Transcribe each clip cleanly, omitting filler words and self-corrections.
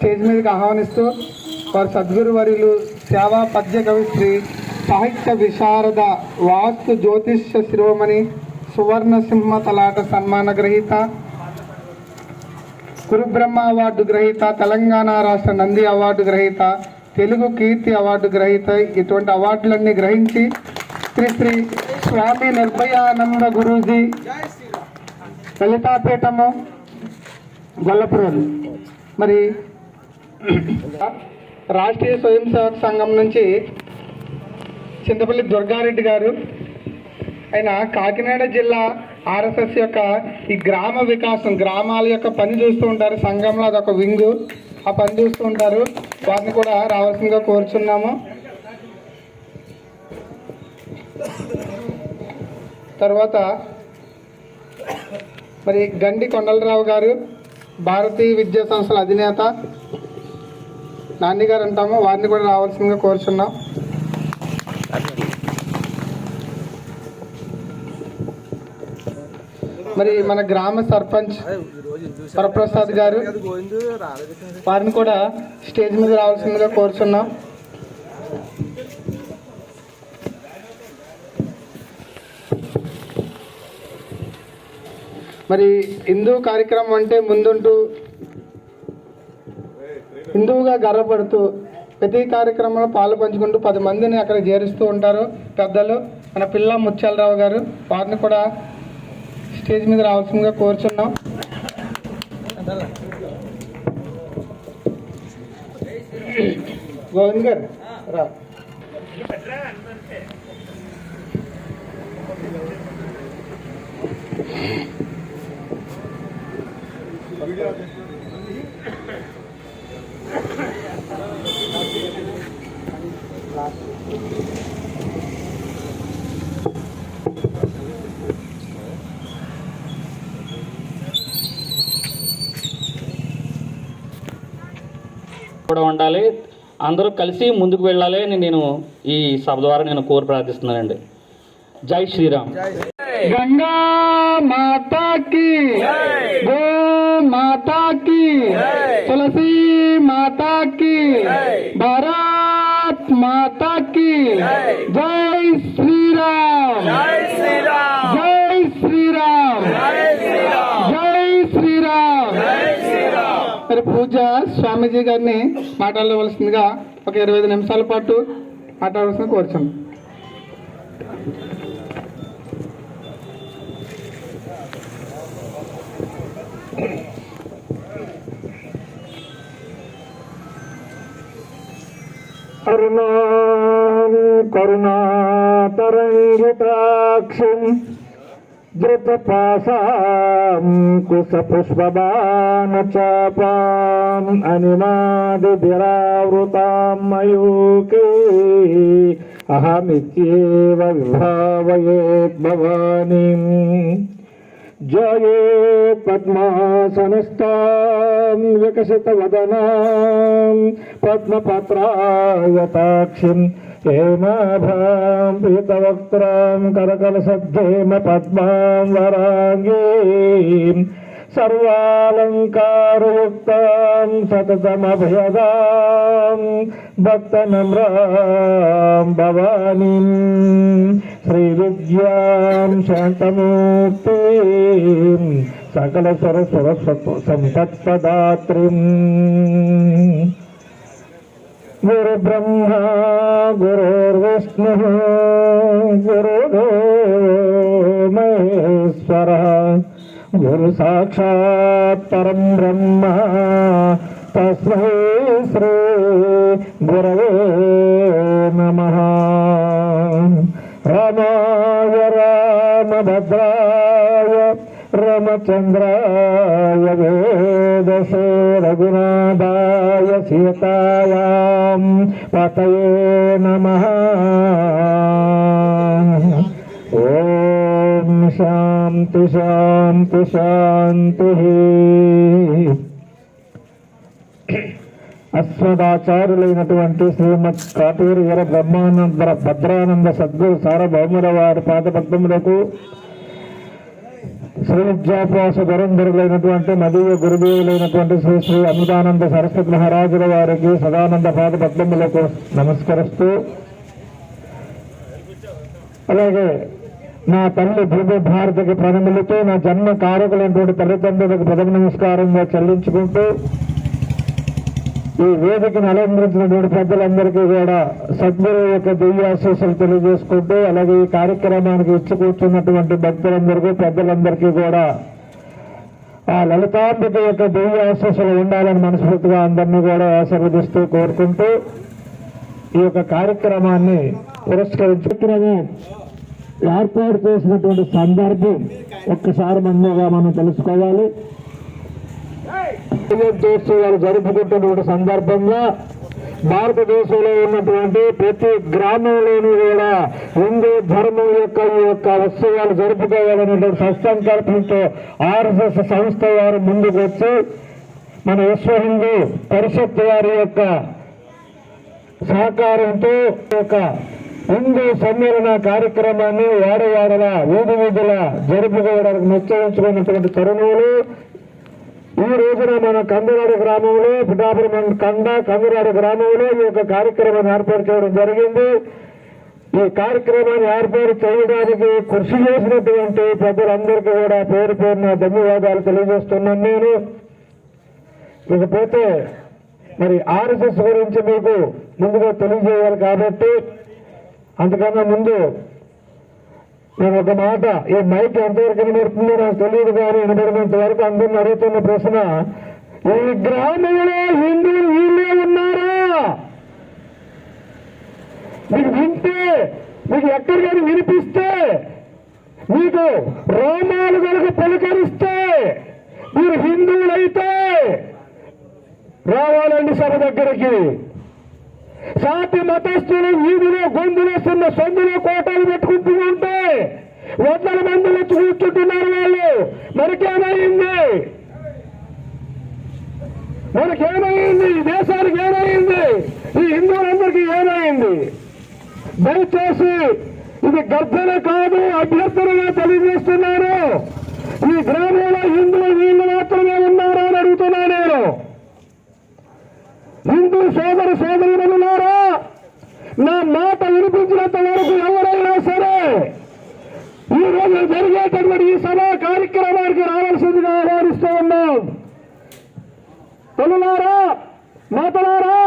Stage మీదకి ఆహ్వానిస్తూ వారి సద్గురు వర్యులు సేవా పద్య కవిశ్రీ సాహిత్య విశారద వాస్తు జ్యోతిష్య శిరోమణి సువర్ణ సింహ తలాట సన్మాన గ్రహీత, గురుబ్రహ్మ అవార్డు గ్రహీత, తెలంగాణ రాష్ట్ర నంది అవార్డు గ్రహీత, తెలుగు కీర్తి అవార్డు గ్రహీత, ఇటువంటి అవార్డులన్నీ గ్రహించి శ్రీ శ్రీ స్వామి నిర్భయానంద గురూజీ లలితాపీఠము గొల్లపురం మరి రాష్ట్రీయ స్వయం సేవక సంఘం నుంచి చింతపల్లి దుర్గారెడ్డి గారు, ఆయన కాకినాడ జిల్లా ఆర్ఎస్ఎస్ యొక్క ఈ గ్రామ వికాసం గ్రామాల యొక్క పని చూస్తూ ఉంటారు. సంఘంలో అదొక వింగు, ఆ పని చూస్తూ ఉంటారు. వారిని కూడా రావాల్సిందిగా కోరుచున్నాము. తర్వాత మరి గండి కొండలరావు గారు, భారతీయ విద్యా సంస్థల అధినేత నాని గారు అంటాము, వారిని కూడా రావాల్సిందిగా కోరుచున్నాం. మరి మన గ్రామ సర్పంచ్ వరప్రసాద్ గారు, వారిని కూడా స్టేజ్ మీద రావాల్సిందిగా కోరుచున్నాం. మరి హిందూ కార్యక్రమం అంటే ముందుంటూ హిందువుగా గర్వపడుతూ ప్రతి కార్యక్రమంలో పాలు పంచుకుంటూ 10 మందిని అక్కడ చేరుస్తూ ఉంటారు పెద్దలు. మన పిల్ల ముత్యాలరావు గారు, వారిని కూడా స్టేజ్ మీద రావాల్సిందిగా కోరుచున్నాం. గోవింద్ గారు రా. కూడా ఉండాలి, అందరూ కలిసి ముందుకు వెళ్ళాలి అని నేను ఈ సభ ద్వారా నేను కోరి ప్రార్థిస్తున్నానండి. జై శ్రీరామ్. గంగా మాతాకి, గో మాతాకి, తులసి మాతాకి, భారత్ మాతాకి, జై శ్రీరామ్, జై శ్రీరామ్, జై శ్రీరామ్, జై శ్రీరామ్. మరి పూజ స్వామీజీ గారిని మాట్లాడవలసిందిగా ఒక 25 నిమిషాల పాటు మాట్లాడవలసింది కోరుచున్నాం. కరుణాతరంగితాక్షం ధృతపాశాం కుశపుష్పబాణచాపాం అనిమాదిభిరావృతాం మయూకే అహమిత్యేవ విభావయేత్ భవానీం. జయే పద్మాసనస్థాం వికసితవదనాం పద్మపత్రాయతాక్షిం హేమాభాం పీతవక్త్రాం కరకలసద్ధేమ పద్మాం వరాంగీం సర్వాలంకారయుక్తాం సతతమభయదాం భక్తనమ్రాం భవానీం శ్రీవిద్యాం శాంతమూర్తిం సకల సరస్వత సంపత్పదాత్రిం. గురు బ్రహ్మ గురుర్విష్ణు గురుదేవో మహేశ్వరః గురు సాక్షాత్ పరం బ్రహ్మ తస్మై శ్రీ గురవే నమః. రామాయ రామభద్రాయ రామచంద్రాయ వేదసే రఘునాథాయ సీతాయాం పతయే నమః. ఓం శాంతి శాంతి శాంతి. అశ్వదాచార్యులైనటువంటి శ్రీమద్ కాటూరు వీర బ్రహ్మానంద భద్రానంద సద్గురు సార్వభౌముల వారి పాదపద్మములకు శ్రీ విద్యాభ్యాస ధురంధరులైనటువంటి మదీయ గురుదేవులైనటువంటి శ్రీ శ్రీ అమృతానంద సరస్వతి మహారాజుల వారికి సదానంద పాద పద్మములకు నమస్కరిస్తూ, అలాగే నా తల్లి భూమి భారతికి ప్రణమిలుతూ నా జన్మ కారకులైనటువంటి తల్లిదండ్రులకు ప్రథమ నమస్కారంగా చెల్లించుకుంటూ, ఈ వేదికను అలంకరించినటువంటి పెద్దలందరికీ కూడా సద్గురు యొక్క దివ్యాశీస్సులు తెలియజేసుకుంటూ, అలాగే ఈ కార్యక్రమానికి ఇచ్చి కూర్చున్నటువంటి భక్తులందరికీ పెద్దలందరికీ కూడా ఆ లలితాంబిక యొక్క దివ్యాశీస్సులు ఉండాలని మనస్ఫూర్తిగా అందరినీ కూడా ఆశీర్వదిస్తూ కోరుకుంటూ, ఈ యొక్క కార్యక్రమాన్ని పురస్కరించుకుని ఏర్పాటు చేసినటువంటి సందర్భం ఒక్కసారి ముందుగా మనం తెలుసుకోవాలి. జయంతోత్సవాలు జరుపుకుంటున్నటువంటి సందర్భంగా భారతదేశంలో ఉన్నటువంటి ప్రతి గ్రామంలోనూ కూడా హిందూ ధర్మం యొక్క ఈ యొక్క ఉత్సవాలు జరుపుకోవాలనేటువంటి సత్సంకల్పంతో ఆర్ఎస్ఎస్ సంస్థ వారు ముందుకు వచ్చి మన విశ్వ హిందూ పరిషత్ వారి యొక్క సహకారంతో ఒక హిందూ సమ్మేళన కార్యక్రమాన్ని వాడవాడల వీధి వీధుల జరుపుకోవడానికి నిశ్చయించుకున్నటువంటి తరుణులు ఈ రోజున మన కందురాడు గ్రామంలో పిఠాపురం కందురాడు గ్రామంలో ఈ యొక్క కార్యక్రమాన్ని ఏర్పాటు చేయడం జరిగింది. ఈ కార్యక్రమాన్ని ఏర్పాటు చేయడానికి కృషి చేసినటువంటి పెద్దలందరికీ కూడా పేరు పేరున ధన్యవాదాలు తెలియజేస్తున్నాను నేను. ఇకపోతే మరి ఆర్ఎస్ఎస్ గురించి మీకు ముందుగా తెలియజేయాలి కాబట్టి అంతకన్నా ముందు నేను ఒక మాట, ఈ మైక్ ఎంతవరకు వినబడుతుందో నాకు తెలియదు, కానీ వినబడినంత వరకు అందరిని అడుగుతున్న ప్రశ్న, ఈ గ్రామంలో హిందువులు వీళ్ళే ఉన్నారా? మీకు వింటే, మీకు ఎక్కడికైనా వినిపిస్తే, మీకు రోమాలు కనుక పలుకరిస్తే మీరు హిందువులైతే రావాలండి సభ దగ్గరికి. సాటి మతస్థులు వీధిలో గొంతులేస్తున్న సొందులో కోటలు పెట్టుకుంటూ ఉంటే వందల మందిలో కూర్చుంటున్నారు వాళ్ళు. మనకేమైంది? ఈ దేశానికి ఏమైంది? ఈ హిందువులందరికీ ఏమైంది? దయచేసి ఇది గర్జన కాదు, అభ్యర్థనగా తెలియజేస్తున్నారు. ఈ గ్రామంలో హిందువులు వీళ్ళు మాత్రమే ఉన్నారా అని అడుగుతున్నా నేను. హిందూ సోదరులారా, నా మాట వినిపించినంత వరకు ఎవరైనా సరే ఈ రోజు జరిగేటటువంటి ఈ సభా కార్యక్రమానికి రావాల్సిందిగా ఆహ్వానిస్తూ ఉన్నాం. తల్లులారా, మాతలారా,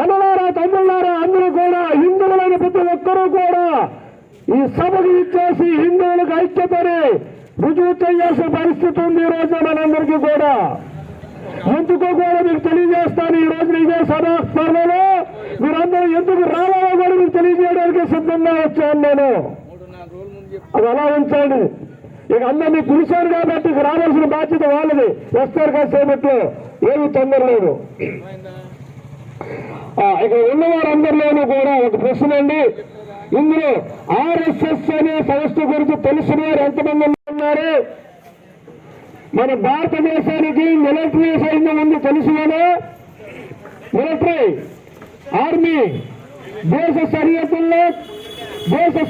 అన్నలారా, తమ్ముళ్ళారా, అందరూ కూడా హిందువులైన ప్రతి ఒక్కరూ కూడా ఈ సభకు ఇచ్చేసి హిందువులకు ఐక్యతని రుజువు చేయాల్సిన పరిస్థితి ఉంది ఈ రోజు మనందరికీ కూడా. ఎందుకో కూడా మీకు తెలియజేస్తాను. ఈ రోజున ఇదే సభా స్థానంలో మీరందరూ ఎందుకు రావాలో కూడా మీకు తెలియజేయడానికి సిద్ధంగా వచ్చాను నేను. అది అలా ఉంచండి. ఇక అందరినీ పిలిచారు కాబట్టి ఇక రావాల్సిన బాధ్యత వాళ్ళది. వస్తారు కాసేపట్లో, ఏమీ తొందర లేదు. ఇక ఉన్నవారందరిలోనూ కూడా ఒక ప్రశ్న అండి. ఇందులో ఆర్ఎస్ఎస్ అనే సంస్థ గురించి తెలిసిన వారు ఎంతమంది ఉన్నారు? మన భారతదేశానికి మిలిటరీ సైన్యం ఉంది తెలుసు కదా. మిలిటరీ ఆర్మీ దేశ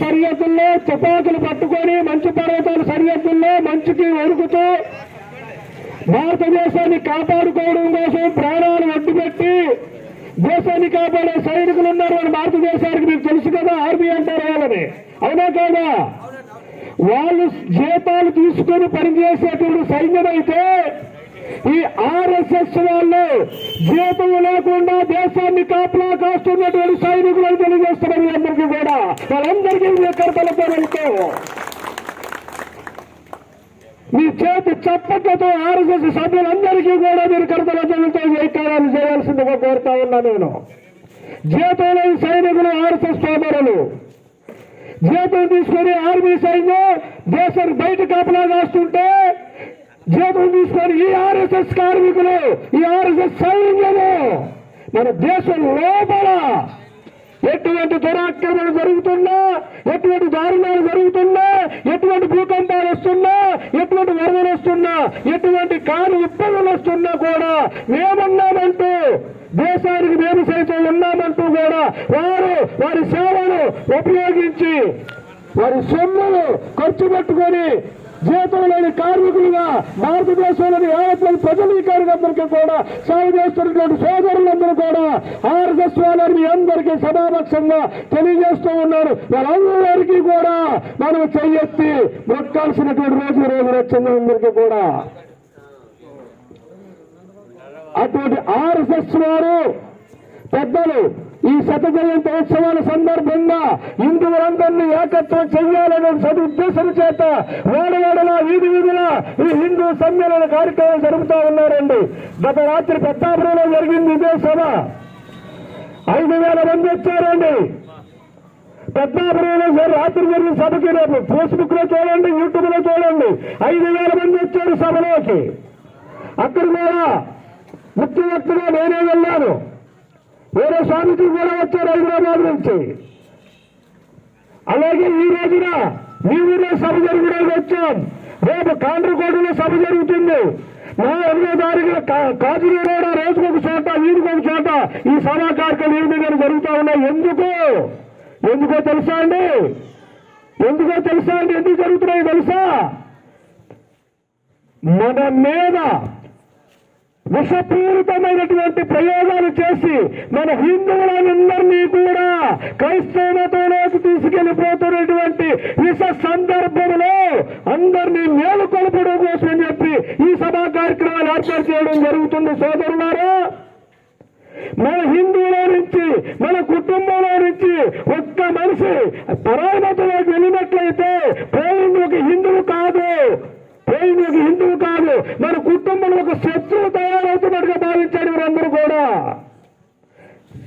సరిహద్దుల్లో తుపాకులు పట్టుకొని మంచు పర్వతాల సరిహద్దుల్లో మంచుకి వణుకుతూ భారతదేశాన్ని కాపాడుకోవడం కోసం ప్రాణాలు అడ్డుపెట్టి దేశాన్ని కాపాడే సైనికులు ఉన్నారు మన భారతదేశానికి. మీకు తెలుసు కదా, ఆర్మీ అంటారు వాళ్ళని, అవునా కాదా? వాళ్ళు జీతాలు తీసుకొని పనిచేసేటువంటి సైన్యం అయితే ఈ ఆర్ఎస్ఎస్ వాళ్ళు జీతం లేకుండా దేశాన్ని కాపలా కాస్తున్నటువంటి సైనికులను తెలియజేస్తున్నారు. అందరికీ కూడా వాళ్ళందరికీ కడతలతో వెళ్తూ మీ చేతి చప్పట్లతో ఆర్ఎస్ఎస్ సభ్యులందరికీ కూడా మీరు కడతలతో జయకారాలు చేయాల్సిందిగా కోరుతా ఉన్నా నేను. జీతం లేని సైనికులు ఆర్ఎస్ఎస్ సోదరులు, జీతం తీసుకొని ఆర్మీ సైన్యం దేశానికి బయట కాపలా కాస్తుంటే జీతం తీసుకొని ఈ ఆర్ఎస్ఎస్ కార్మికులు, ఈ ఆర్ఎస్ఎస్ సైన్యము మన దేశం లోపల ఎటువంటి దురాక్రమణ జరుగుతున్నా, ఎటువంటి దారుణాలు జరుగుతున్నా, ఎటువంటి భూకంపాలు వస్తున్నా, ఎటువంటి వరదలు వస్తున్నా, ఎటువంటి కాని ఇబ్బందులు వస్తున్నా కూడా మేమున్నామంటూ, దేశానికి మేము సైతం ఉన్నామంటూ కూడా వారి సేవలు ఉపయోగించి వారి సొమ్ములు ఖర్చు పెట్టుకొని జీతం లేని కార్మికులుగా భారతదేశంలోని యావత్ మంది ప్రజలందరికీ కూడా సేవ చేస్తున్నటువంటి సోదరులందరూ కూడా ఆర్ఎస్ఎస్ వాళ్ళని మీ అందరికీ సభాపక్షంగా తెలియజేస్తూ ఉన్నారు. వాళ్ళందరికీ కూడా మనం చెయ్యెత్తి మొక్కాల్సినటువంటి రోజు వచ్చింది అందరికీ కూడా. అటువంటి ఆర్ఎస్ఎస్ వారు పెద్దలు ఈ శత జయంతి ఉత్సవాల సందర్భంగా హిందువులందరినీ ఏకత్వం చెయ్యాలనే సదుద్దేశం చేత వాడవాడలా వీధి వీధులా ఈ హిందూ సమ్మేళన కార్యక్రమం జరుగుతూ ఉన్నారండి. గత రాత్రి పెద్దాపురంలో జరిగింది ఇదే సభ. 5,000 మంది వచ్చారండి. పెద్దాపురంలో రాత్రి జరిగిన సభకి రేపు ఫేస్బుక్ లో చూడండి, యూట్యూబ్ లో చూడండి. 5,000 మంది వచ్చారు సభలోకి. అక్కడ కూడా ముఖ్య వ్యక్తిగా నేనే వెళ్ళాను. వేరే స్వామికి కూడా వచ్చారు హైదరాబాద్ నుంచి. అలాగే ఈ రోజున మీ ఊరిలో సభ జరగడానికి వచ్చాం. రేపు కాండ్రకోటలో సభ జరుగుతుంది. 8వ తారీఖున కాజీలో కూడా రోజుకొక చోట, వీధికొక చోట ఈ సభా కార్యక్రమం ఈ విధంగా జరుగుతూ ఉన్నాయి. ఎందుకో తెలుసా అండి? ఎందుకు జరుగుతున్నాయో తెలుసా? మన మీద విషపూరితమైనటువంటి ప్రయోగాలు చేసి మన హిందువులందరినీ కూడా క్రైస్తవ మతంలోకి తీసుకెళ్లిపోతున్నటువంటి విష సందర్భంలో అందరినీ మేలుకొల్పడం కోసం చెప్పి ఈ సభా కార్యక్రమాలు ఏర్పాటు చేయడం జరుగుతుంది. సోదరులారా, మన హిందువులో నుంచి, మన కుటుంబంలో నుంచి ఒక్క మనిషి పరాయి మతంలోకి వెళ్ళినట్లయితే పోయింది ఒక హిందువు కాదు, మన కుటుంబంలో ఒక శత్రువు తయారవుతున్నట్టుగా భావించాడు వీరందరూ కూడా.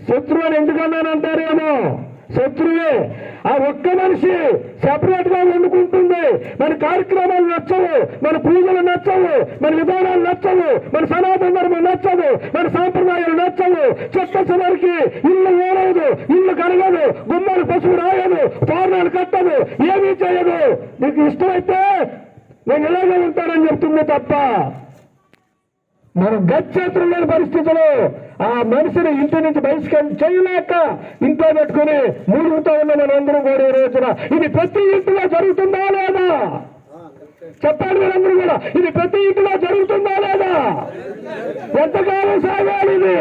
శత్రువు అని ఎందుకన్నానంటారేమో, శత్రువే. ఆ ఒక్క మనిషి సెపరేట్ గా వండుకుంటుంది. మన కార్యక్రమాలు నచ్చవు, మన పూజలు నచ్చవు, మన విధానాలు నచ్చవు, మన సనాతన ధర్మం నచ్చదు, మన సాంప్రదాయాలు నచ్చవు. చెత్త చివరికి ఇల్లు ఓడదు, ఇల్లు కరగదు, గుమ్మాలు పసుపు రాయదు, తోరణాలు కట్టదు, ఏమీ చేయదు. నీకు ఇష్టమైతే నేను ఇలాగే ఉంటానని చెప్తుంది తప్ప మనం గచ్చేత్రం లేని పరిస్థితుల్లో ఆ మనిషిని ఇంటి నుంచి బహిష్కరణ చేయలేక ఇంట్లో పెట్టుకుని మూడుగుతూ ఉన్న మనందరం కూడా ఈ రోజున ఇది ప్రతి ఇంటిలో జరుగుతుందా లేదా చెప్పాలి. మీరందరూ కూడా ఇది ప్రతి ఇంటిలో జరుగుతుందా లేదా? ఎంతకాలం సాగాలి ఇది?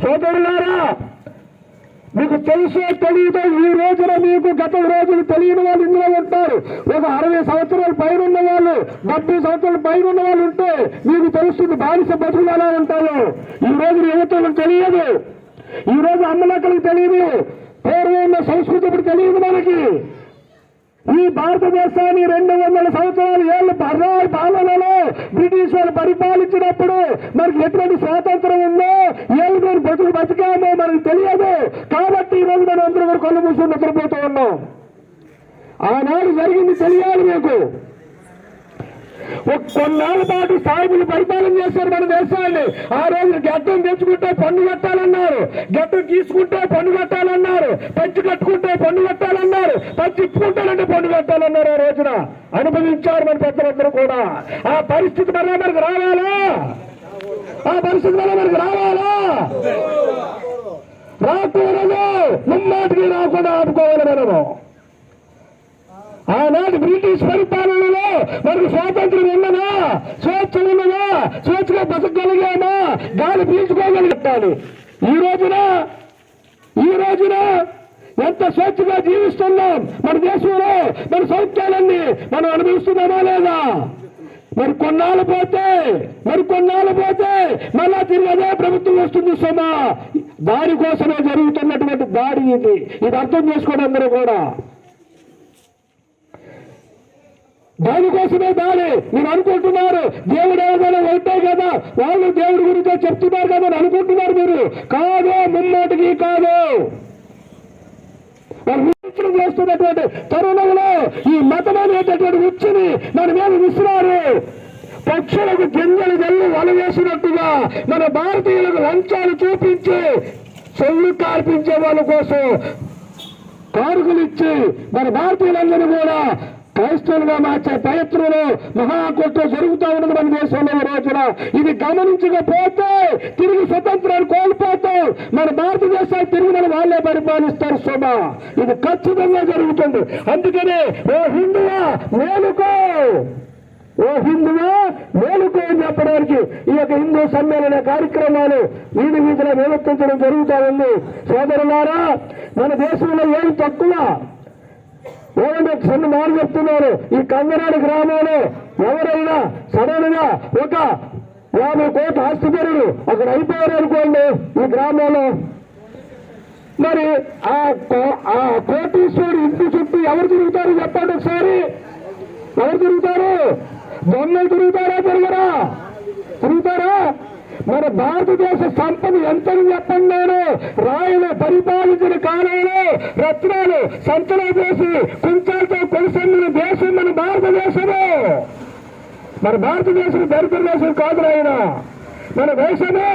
సోదరులారా, మీకు తెలుసో తెలియదో ఈ రోజున మీకు గత రోజులు తెలియని వాళ్ళు ఇందులో ఉంటారు. ఒక 60 సంవత్సరాల పైన ఉన్న వాళ్ళు, 70 సంవత్సరాల పైన ఉన్న వాళ్ళు ఉంటే మీకు తెలుస్తుంది బానిస బతుకులు ఎలా ఉంటాయో. ఈ రోజు యువతలకు తెలియదు, ఈ రోజు అమ్మలక్కలకు తెలియదు, పూర్వం ఉన్న సంస్కృతి ఇప్పుడు తెలియదు మనకి. ఈ భారతదేశాన్ని 200 సంవత్సరాల ఏళ్ళ పాలనలో బ్రిటిష్ వాళ్ళు పరిపాలించినప్పుడు మనకి ఎటువంటి స్వాతంత్రం ఉందో, ఏళ్ళు బతికామో మనకు తెలియదు. కాబట్టి ఈ రోజు మనం అందరూ కూడా కళ్ళు మూసుకొని నిద్రపోతూ ఉన్నాం. ఆనాడు జరిగింది తెలియాలి మీకు. కొన్నాళ్ళ పాటు సాయిబులు పరిపాలన చేశారు మన దేశాన్ని. ఆ రోజు గడ్డం తెచ్చుకుంటే పన్ను కట్టాలన్నారు, గడ్డం తీసుకుంటే పన్ను కట్టాలన్నారు, పంచి కట్టుకుంటే పన్ను కట్టాలన్నారు, పంచి ఇప్పుకుంటానంటే పన్ను కట్టాలన్నారు. ఆ రోజున అనుభవించారు మన పెద్దలందరూ కూడా. ఆ పరిస్థితి మళ్ళీ మనకు రావాలా? రాకూడదు, ముమ్మాటికి రాకుండా ఆపుకోవాలి మనము. ఆనాడు బ్రిటిష్ పరిపాలనలో మనకు స్వాతంత్రం ఉన్నదా? స్వేచ్ఛ ఉన్నదా? స్వేచ్ఛగా బతకగలిగామా? గాలి పీల్చుకోగలిగాలి. ఈ రోజున ఎంత స్వేచ్ఛగా జీవిస్తున్నాం మన దేశంలో. మన సౌఖ్యాలన్నీ మనం అనుభవిస్తున్నామా లేదా? మరి కొన్నాళ్ళు పోతే మళ్ళా తిరిగి అదే ప్రభుత్వం వస్తుంది సుమా. దానికోసమే జరుగుతున్నటువంటి దాడి ఇది అర్థం చేసుకోండి అందరూ కూడా. దానికోసమే దాడి. మీరు అనుకుంటున్నారు దేవుడు ఏదైనా ఒకటే కదా, వాళ్ళు దేవుడి గురించే చెప్తున్నారు కదా అని అనుకుంటున్నారు మీరు. కాదు, ముమ్మాటికి కాదు. వాళ్ళు చేస్తున్నటువంటి తరుణంలో ఈ మతం అనేటటువంటి ఉచ్చిని మన మీద విసిరారు. పక్షులకు గింజలు జల్లు వల వేసినట్టుగా మన భారతీయులకు లంచాలు చూపించి చెల్లు కార్పించే వాళ్ళ కోసం కారుకులు ఇచ్చి మన భారతీయులందరూ కూడా క్రైస్తవులుగా మార్చే ప్రయత్నంలో మహాకుట్ర జరుగుతూ ఉన్నది మన దేశంలో ఈ రోజున. ఇది గమనించకపోతే తిరిగి స్వతంత్రాన్ని కోల్పోతాం. మన భారతదేశాన్ని తిరిగి మన వాళ్ళే పరిపాలిస్తారు శోభ. ఇది ఖచ్చితంగా జరుగుతుంది. అందుకనే ఓ హిందువా మేలుకో, ఓ హిందువా మేలుకో అని చెప్పడానికి ఈ యొక్క హిందూ సమ్మేళన కార్యక్రమాలు వీధి వీధిలో నిర్వర్తించడం జరుగుతూ ఉంది. సోదరులారా, మన దేశంలో ఏం తక్కువ ఏమంటే చిన్న మాట చెప్తున్నారు. ఈ కంగనాడు గ్రామంలో ఎవరైనా సడన్ గా ఒక 50 కోట్ల ఆస్తిపరులు అక్కడ అయిపోయారు అనుకోండి ఈ గ్రామంలో, మరి ఆ కోటీశ్వరుడు ఇంటి చుట్టూ ఎవరు తిరుగుతారు చెప్పండి ఒకసారి? ఎవరు తిరుగుతారు? దొంగలు తిరుగుతారా? తిరుగుతారా? మన భారతదేశ సంపద ఎంతని చెప్పండి. నేను రాయలు పరిపాలించిన కాలంలో రత్నాలు సంతలో చేసి కుంచాలతో కొలిసెందిన దేశం మన భారతదేశము. మన భారతదేశం దరిద్ర దేశం కాదు ఆయన. మన దేశము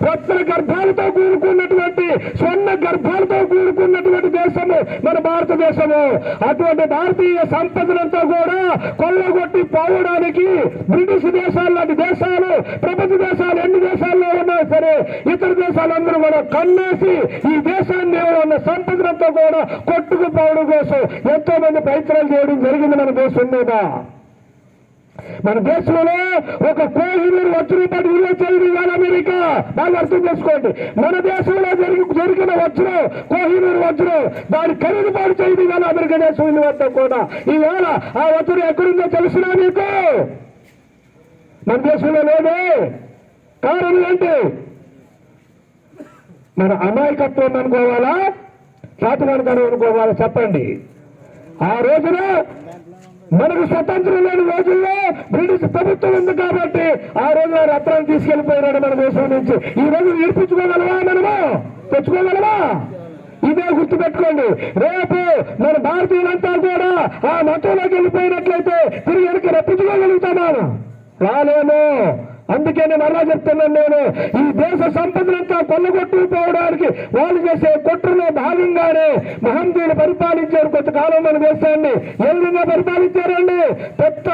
రత్న గర్భాలతో కూడుకున్నటువంటి స్వర్ణ గర్భాలతో కూడుకున్నటువంటి దేశము మన భారతదేశము. అటువంటి భారతీయ సంపదనంతా కూడా కొల్లగొట్టి పోవడానికి బ్రిటిష్ దేశాలు లాంటి దేశాలు, ప్రపంచ దేశాలు ఎన్ని దేశాల్లో ఉన్నా సరే ఇతర దేశాలందరూ కూడా కన్నేసి ఈ దేశాన్ని ఉన్న సంపదనంతా కూడా కొట్టుకుపోవడం కోసం ఎంతో మంది ప్రయత్నాలు చేయడం జరిగింది మన దేశం మీద. మన దేశంలో ఒక కోహినూరు వజ్రం విలువ చేయదు ఇవాళ అమెరికా. బాగా అర్థం చేసుకోండి. మన దేశంలో జరిగిన వజ్రం, కోహినూరు వజ్రం, దాని ఖరీదుబాటు చేయదు ఇవాళ అమెరికా దేశం విలువంతా కూడా. ఈవేళ ఆ వజ్రం ఎక్కడుందో తెలిసినా మీకు? మన దేశంలో లేదు. కారణం ఏంటి? మన అమాయకత్వం అనుకోవాలా, చాతుగానితనం అనుకోవాలా చెప్పండి? ఆ రోజున మనకు స్వతంత్రం లేని రోజుల్లో బ్రిటిష్ ప్రభుత్వం ఉంది కాబట్టి ఆ రోజు రత్నాన్ని తీసుకెళ్లిపోయినాడు మన దేశం నుంచి. ఈ రోజు నేర్పించుకోగలవా? మనము తెచ్చుకోగలవా? ఇదే గుర్తుపెట్టుకోండి. రేపు మన భారతీయులంతా కూడా ఆ మతంలోకి వెళ్ళిపోయినట్లయితే తిరిగి వెనక్కి రప్పించుకోగలుగుతామా? రాలేము. అందుకే నేను అలా చెప్తున్నాను. నేను ఈ దేశ సంపదనంతా కొల్లగొట్టుకుపోవడానికి వాళ్ళు చేసే కుట్రలో భాగంగానే మహందీయులు పరిపాలించారు కొంతకాలం మన దేశాన్ని. ఏ విధంగా పరిపాలించారండి? పెద్ద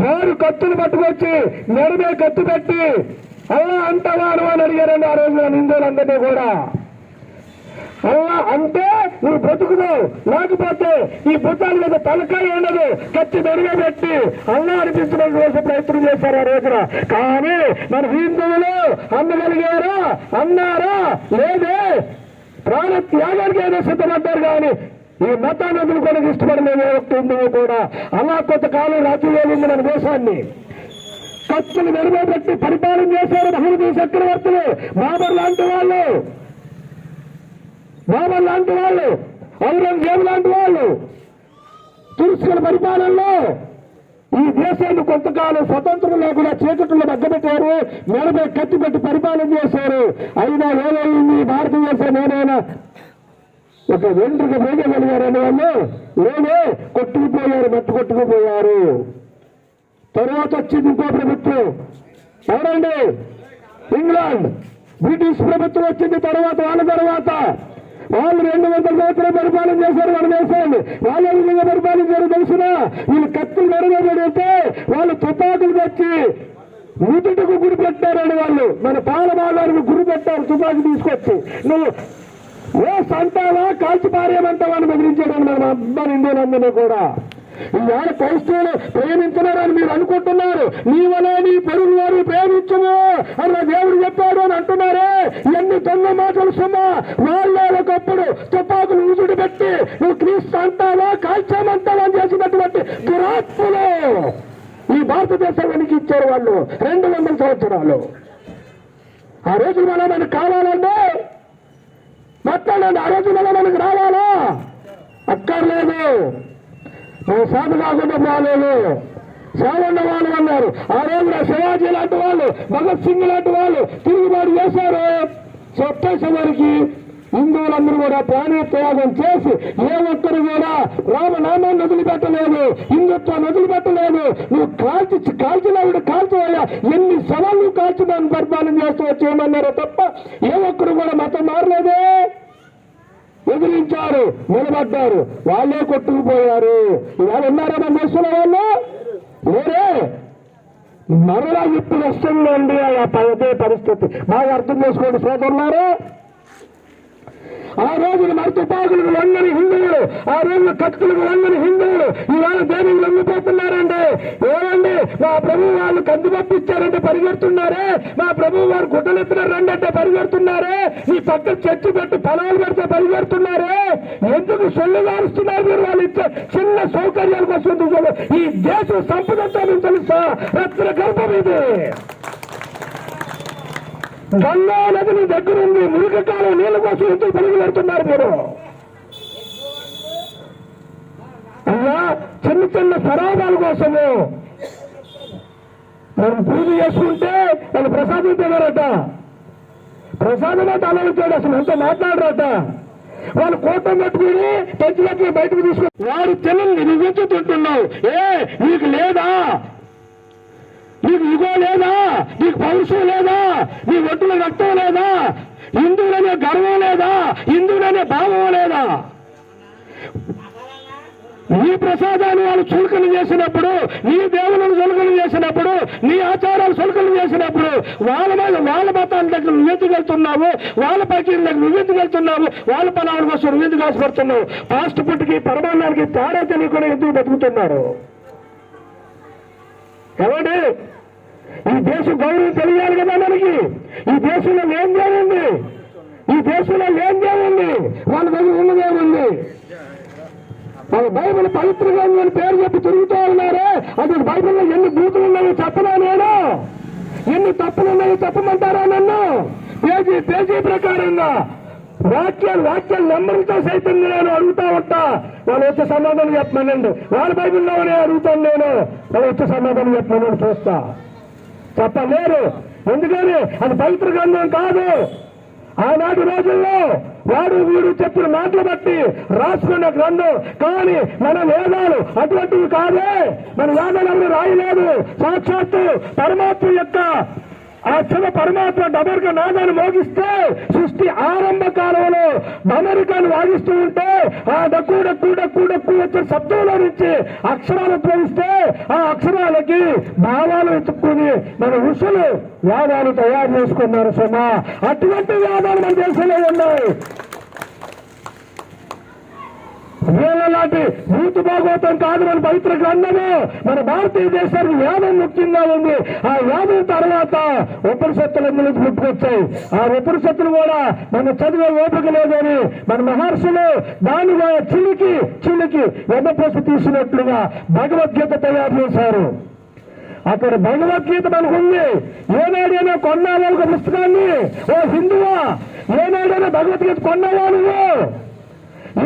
మారు కత్తులు పట్టుకొచ్చి మెడమే కత్తి పెట్టి అలా అంటావా అని అడిగారండి ఆ రోజు హిందువులందరినీ కూడా. అలా అంటే నువ్వు బ్రతుకుతావు, లేకపోతే ఈ భూతాల మీద తలకాయ ఉండదు, కత్తి మెరుగా పెట్టి అల్లా అనిపించడం కోసం ప్రయత్నం చేశారు ఆ రోజున. కానీ మన హిందువులు అందగలిగారా? అన్నారా? లేదే. ప్రాణ త్యాగానికి ఏదో సిద్ధపడ్డారు. కానీ ఈ మతాన్ని కూడా ఇష్టపడలేదు హిందువు కూడా. అలా కొంతకాలం రాజ్యం మన దేశాన్ని కత్తులు మెరుగా పెట్టి పరిపాలన చేశారు మహమ్మదీ చక్రవర్తులు, బాబర్ లాంటి వాళ్ళు, ఔరంగజేబు లాంటి వాళ్ళు తుర్స్కుల పరిపాలనలో ఈ దేశాన్ని కొంతకాలం స్వతంత్రం లేకుండా చీకట్లో మగ్గబెట్టారు, మెడపై కత్తి పెట్టి పరిపాలన చేశారు. అయినా ఏమైంది భారతదేశం? ఏమైనా ఒక వెంట్రుక వేయగలిగారని వాళ్ళు లేదే, కొట్టుకుపోయారు, మట్టి కొట్టుకుపోయారు. తర్వాత వచ్చింది ఇంకో ప్రభుత్వం. ఎవరండి? ఇంగ్లాండ్. బ్రిటిష్ ప్రభుత్వం వచ్చింది తర్వాత. వాళ్ళు 200 సంవత్సరాలు పరిపాలన చేశారు మన దేశాన్ని. వాళ్ళు ఏ విధంగా పరిపాలించారు తెలిసిన? వీళ్ళు కత్తులు మెరుగబెడితే వాళ్ళు తుపాకులు తెచ్చి ముదుటకు గురి పెట్టారని వాళ్ళు మన పాలమాలకు గురి పెట్టారు తుపాకి తీసుకొచ్చి. నువ్వు ఏ సంతావా కాల్చి పారేయమంటావా అని బెదిరించాడని మన అబ్బాయి హిందువులందరినీ కూడా. ఈవేళ క్రైస్తవులు ప్రేమించున్నారని మీరు అనుకుంటున్నారు. నీ వలే నీ పొరుగు వారు ప్రేమించము అన్న దేవుడు చెప్పాడు అని అంటున్నారే. ఎన్ని దొంగ మాటలు సుమా. వాళ్ళే ఒకప్పుడు తుపాకులు ఊసుడు పెట్టి నువ్వు క్రీస్తు అంటావా కాల్చామంటావా అని చేసినటువంటి దురాత్ములు ఈ భారతదేశానికి ఇచ్చారు వాళ్ళు 200 సంవత్సరాలు. ఆ రోజు వల్ల మనకు కావాలంటే మాట్లాడండి. ఆ రోజు వల్ల మనకు రావాలా? అక్కర్లేదు. మన సాధ కాకుండా బాగాలేదు. సేవండ వాళ్ళు అన్నారు. ఆ రోజున శివాజీ లాంటి వాళ్ళు, భగత్ సింగ్ లాంటి వాళ్ళు తిరుగుబాటు చేశారు. చెప్పేసేవారికి హిందువులందరూ కూడా ప్రాణ త్యాగం చేసి ఏ ఒక్కరు కూడా రామనామాన్ని వదిలిపెట్టలేదు, హిందుత్వాన్ని వదిలిపెట్టలేదు. నువ్వు కాల్చినప్పుడు కాల్చవయ్యా, ఎన్ని సవాళ్ళు కాల్చి దాన్ని పరిపాలన చేస్తూ వచ్చేయమన్నారో తప్ప ఏ ఒక్కరు కూడా మతం మారలేదే. ఎదిరించారు, నిలబడ్డారు, వాళ్ళే కొట్టుకుపోయారు. ఇవాళ ఉన్నారా మన దేశంలో వాళ్ళు? లేరే. మరలా ఇప్పుడు వస్తుందండి అదే పరిస్థితి. బాగా అర్థం చేసుకోండి సోదరులారు. ఆ రోజున మరి తుపాకులకు వంగని హిందువులు, ఆ రోజున కత్తులకు వంగని హిందువులు ఈవేళ దేనికి లొంగిపోతున్నారండి. ఏమండి, మా ప్రభు వాళ్ళు కంది పంపించారంటే పరిగెడుతున్నారే, మా ప్రభు వారు గుడ్డలెత్తిన రండి అంటే పరిగెడుతున్నారే, నీ పక్క చర్చి పెట్టి పొలాలు పెడితే పరిగెడుతున్నారే. ఎందుకు సొల్లు గారుస్తున్నారు మీరు? వాళ్ళు ఇచ్చే చిన్న సౌకర్యాల కోసం. ఈ దేశం సంపదంతా మీకు తెలుసా? రత్న గర్భం ఇది. గంగా నది మీ దగ్గర ఉంది. మురికకాలం నీళ్ళ కోసం ఎందుకు పరుగులు మీరు? అయ్యా, చిన్న చిన్న శరాబాల కోసము మనం పూజ చేసుకుంటే వాళ్ళు ప్రసాదం తినారట. ప్రసాదం అంటే ఆలోచించాడు, అసలు ఎంత మాట్లాడరట. వాళ్ళు కోటం పెట్టుకుని పెంచులకి బయటకు తీసుకుని వారు తెల్లని నువ్వెంత తింటున్నావు? నీకు లేదా? నీకు ఇగో లేదా? నీకు పౌరుషం లేదా? నీ ఒట్టుల రక్తం లేదా? హిందువులనే గర్వం లేదా? హిందువులనే భావం లేదా? నీ ప్రసాదాన్ని వాళ్ళు చులకలు చేసినప్పుడు, నీ దేవులను చులకలు చేసినప్పుడు, నీ ఆచారాలు చులకలు చేసినప్పుడు వాళ్ళ మతాల దగ్గర నువ్వెందుకు వెళ్తున్నావు? వాళ్ళ పైకి దగ్గర నువ్వెందుకు వెళ్తున్నావు? వాళ్ళ పలాల కోసం నువ్వెందుకు ఆశపడుతున్నావు? ఫాస్ట్ ఫుడ్కి పరమాన్నానికి తేడా తెలియకుండా ఎందుకు బతుకుతున్నారు? కాబట్టి ఈ దేశం గౌరవం తెలియాలి కదా మనకి. ఈ దేశంలో లేనిదేముంది? ఈ దేశంలో లేనిదేముంది? వాళ్ళ దగ్గర ఉన్నదేముంది? వాళ్ళ బైబిల్ పవిత్రంగా ఉందని పేరు చెప్పి తిరుగుతూ ఉన్నారే. అసలు బైబిల్లో ఎన్ని బూతులు ఉన్నాయో చెప్పనా నేను? ఎన్ని తప్పులు ఉన్నాయో చెప్పమంటారా నన్ను? పేజీ ప్రకారంగా వాక్యాలు నెంబర్లతో సైతం నేను అడుగుతా ఉంటా. వాళ్ళు వచ్చే సమాధానం చెప్పమనండి. వాళ్ళ బైబిల్లోనే అడుగుతాను నేను. వాళ్ళు వచ్చే సమాధానం చెప్పమని చూస్తా. చెప్పలేరు. ఎందుకని అది పవిత్ర గ్రంథం కాదు. ఆనాటి రోజుల్లో వాడు వీడు చెప్పిన మాటలు బట్టి రాసుకున్న గ్రంథం. కానీ మన వేదాలు అటువంటివి కాదే. మన వేదాలు ఎవరు రాయలేదు. సాక్షాత్తు పరమాత్మ యొక్క ఆ చిన్న పరమాత్మ డమరిక నాదాన్ని మోగిస్తే సృష్టి ఆరంభ కాలంలో డమరికాన్ని వాగిస్తూ ఉంటే ఆ డక్కు వచ్చే శబ్దంలో నుంచి అక్షరాలు ప్రవహిస్తే ఆ అక్షరాలకి భావాలు ఎత్తుక్కుని మన ఋషులు వేదాలు తయారు చేసుకున్నారు. సుమా, అటువంటి వేదాలు మన దేశంలో ఉన్నాయి. వీళ్ళలాంటి భూత భాగవతం కాదు మన పవిత్ర గ్రంథము. మన భారతీయ దేశానికి వేదం ముఖ్యంగా ఉంది. ఆ వేదం తర్వాత ఉపనిషత్తులు పుట్టుకొచ్చాయి. ఆ ఉపనిషత్తులు కూడా మన చదివే ఓపిక లేదని మన మహర్షులు దాని చిలికి వెన్నపూస తీసినట్లుగా భగవద్గీత తయారు చేశారు. అక్కడ భగవద్గీత మనకుంది. ఏనాడైనా కొన్నావా ఒక పుస్తకాన్ని? ఓ హిందువా, ఏనాడైనా భగవద్గీత కొన్నావా నువ్వు?